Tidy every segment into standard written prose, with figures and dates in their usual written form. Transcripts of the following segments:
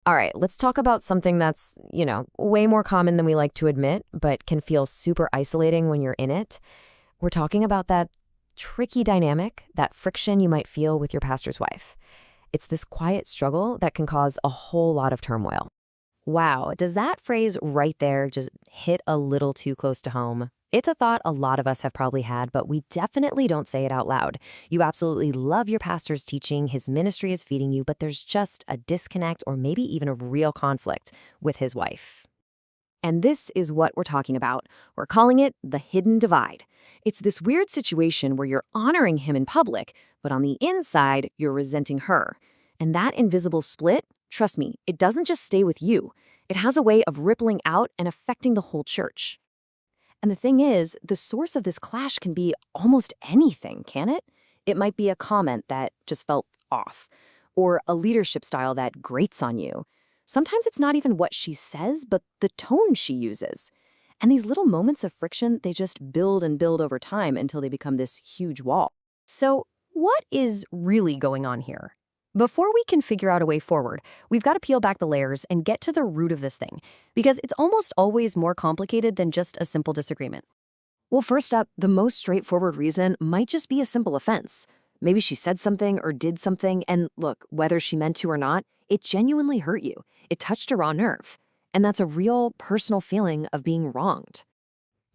All right, let's talk about something that's, way more common than we like to admit, but can feel super isolating when you're in it. We're talking about that tricky dynamic, that friction you might feel with your pastor's wife. It's this quiet struggle that can cause a whole lot of turmoil. Wow, does that phrase right there just hit a little too close to home? It's a thought a lot of us have probably had, but we definitely don't say it out loud. You absolutely love your pastor's teaching, his ministry is feeding you, but there's just a disconnect or maybe even a real conflict with his wife. And this is what we're talking about. We're calling it the hidden divide. It's this weird situation where you're honoring him in public, but on the inside, you're resenting her. And that invisible split, trust me, it doesn't just stay with you. It has a way of rippling out and affecting the whole church. And the thing is, the source of this clash can be almost anything, can it? It might be a comment that just felt off, or a leadership style that grates on you. Sometimes it's not even what she says, but the tone she uses. And these little moments of friction, they just build and build over time until they become this huge wall. So, what is really going on here? Before we can figure out a way forward, we've got to peel back the layers and get to the root of this thing, because it's almost always more complicated than just a simple disagreement. Well, first up, the most straightforward reason might just be a simple offense. Maybe she said something or did something, and look, whether she meant to or not, it genuinely hurt you. It touched a raw nerve. And that's a real personal feeling of being wronged.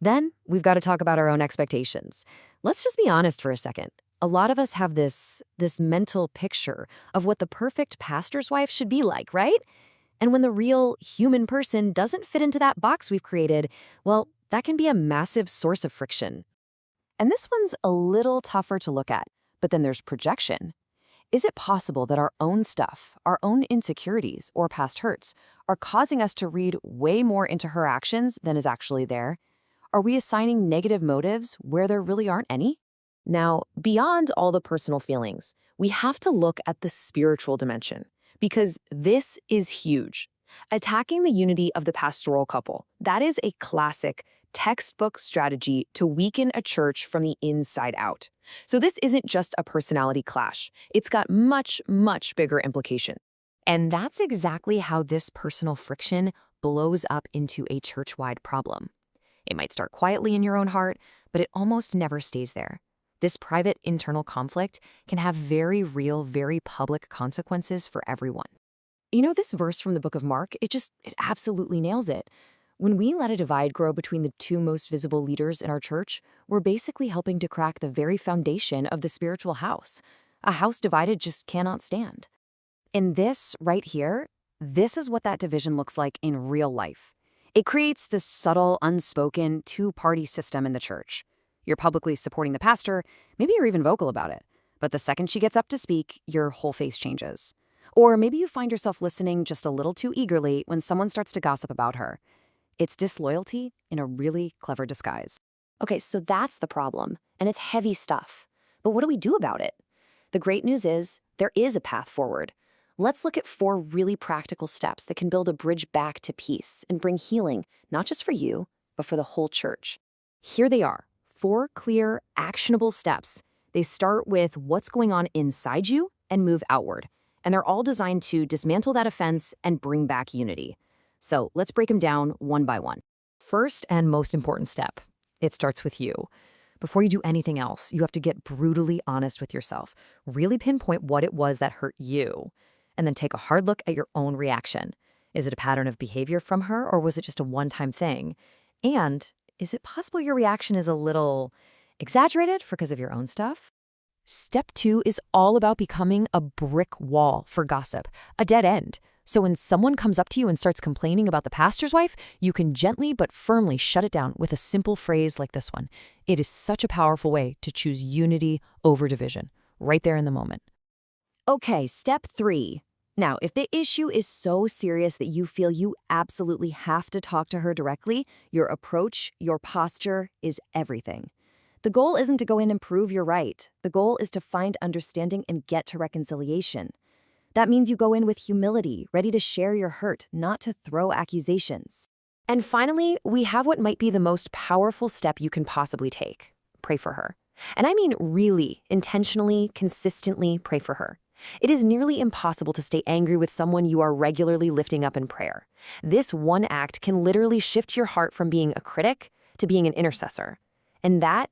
Then we've got to talk about our own expectations. Let's just be honest for a second. A lot of us have this mental picture of what the perfect pastor's wife should be like, right? And when the real human person doesn't fit into that box we've created, well, that can be a massive source of friction. And this one's a little tougher to look at, but then there's projection. Is it possible that our own stuff, our own insecurities or past hurts, are causing us to read way more into her actions than is actually there? Are we assigning negative motives where there really aren't any? Now, beyond all the personal feelings, we have to look at the spiritual dimension, because this is huge. Attacking the unity of the pastoral couple, that is a classic textbook strategy to weaken a church from the inside out. So this isn't just a personality clash. It's got much, much bigger implication. And that's exactly how this personal friction blows up into a church-wide problem. It might start quietly in your own heart, but it almost never stays there. This private internal conflict can have very real, very public consequences for everyone. This verse from the book of Mark, it absolutely nails it. When we let a divide grow between the two most visible leaders in our church, we're basically helping to crack the very foundation of the spiritual house. A house divided just cannot stand. In this right here, this is what that division looks like in real life. It creates this subtle, unspoken, two-party system in the church. You're publicly supporting the pastor, maybe you're even vocal about it. But the second she gets up to speak, your whole face changes. Or maybe you find yourself listening just a little too eagerly when someone starts to gossip about her. It's disloyalty in a really clever disguise. Okay, so that's the problem, and it's heavy stuff. But what do we do about it? The great news is there is a path forward. Let's look at 4 really practical steps that can build a bridge back to peace and bring healing, not just for you, but for the whole church. Here they are. 4 clear, actionable steps. They start with what's going on inside you and move outward. And they're all designed to dismantle that offense and bring back unity. So let's break them down one by one. First and most important step, it starts with you. Before you do anything else, you have to get brutally honest with yourself. Really pinpoint what it was that hurt you. And then take a hard look at your own reaction. Is it a pattern of behavior from her, or was it just a one-time thing? And is it possible your reaction is a little exaggerated because of your own stuff? Step 2 is all about becoming a brick wall for gossip, a dead end. So when someone comes up to you and starts complaining about the pastor's wife, you can gently but firmly shut it down with a simple phrase like this one. It is such a powerful way to choose unity over division, right there in the moment. Okay, step 3. Now, if the issue is so serious that you feel you absolutely have to talk to her directly, your approach, your posture is everything. The goal isn't to go in and prove you're right. The goal is to find understanding and get to reconciliation. That means you go in with humility, ready to share your hurt, not to throw accusations. And finally, we have what might be the most powerful step you can possibly take. Pray for her. And I mean really, intentionally, consistently pray for her. It is nearly impossible to stay angry with someone you are regularly lifting up in prayer. This one act can literally shift your heart from being a critic to being an intercessor. And that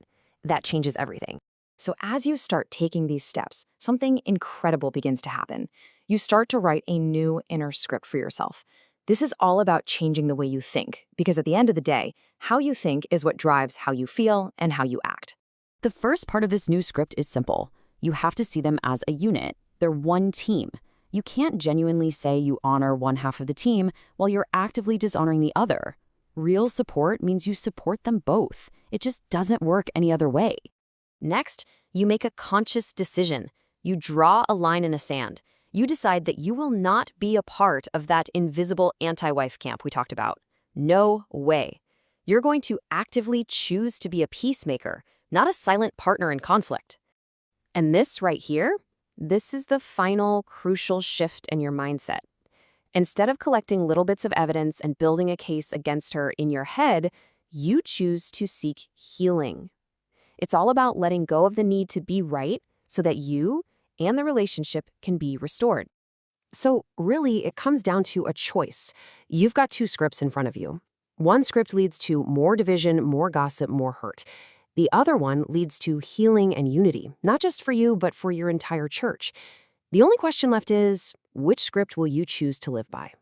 changes everything. So as you start taking these steps, something incredible begins to happen. You start to write a new inner script for yourself. This is all about changing the way you think, because at the end of the day, how you think is what drives how you feel and how you act. The first part of this new script is simple. You have to see them as a unit. They're one team. You can't genuinely say you honor one half of the team while you're actively dishonoring the other. Real support means you support them both. It just doesn't work any other way. Next, you make a conscious decision. You draw a line in the sand. You decide that you will not be a part of that invisible anti-wife camp we talked about. No way. You're going to actively choose to be a peacemaker, not a silent partner in conflict. And this right here, this is the final crucial shift in your mindset. Instead of collecting little bits of evidence and building a case against her in your head, you choose to seek healing. It's all about letting go of the need to be right so that you and the relationship can be restored. So really, it comes down to a choice. You've got two scripts in front of you. One script leads to more division, more gossip, more hurt. The other one leads to healing and unity, not just for you, but for your entire church. The only question left is, which script will you choose to live by?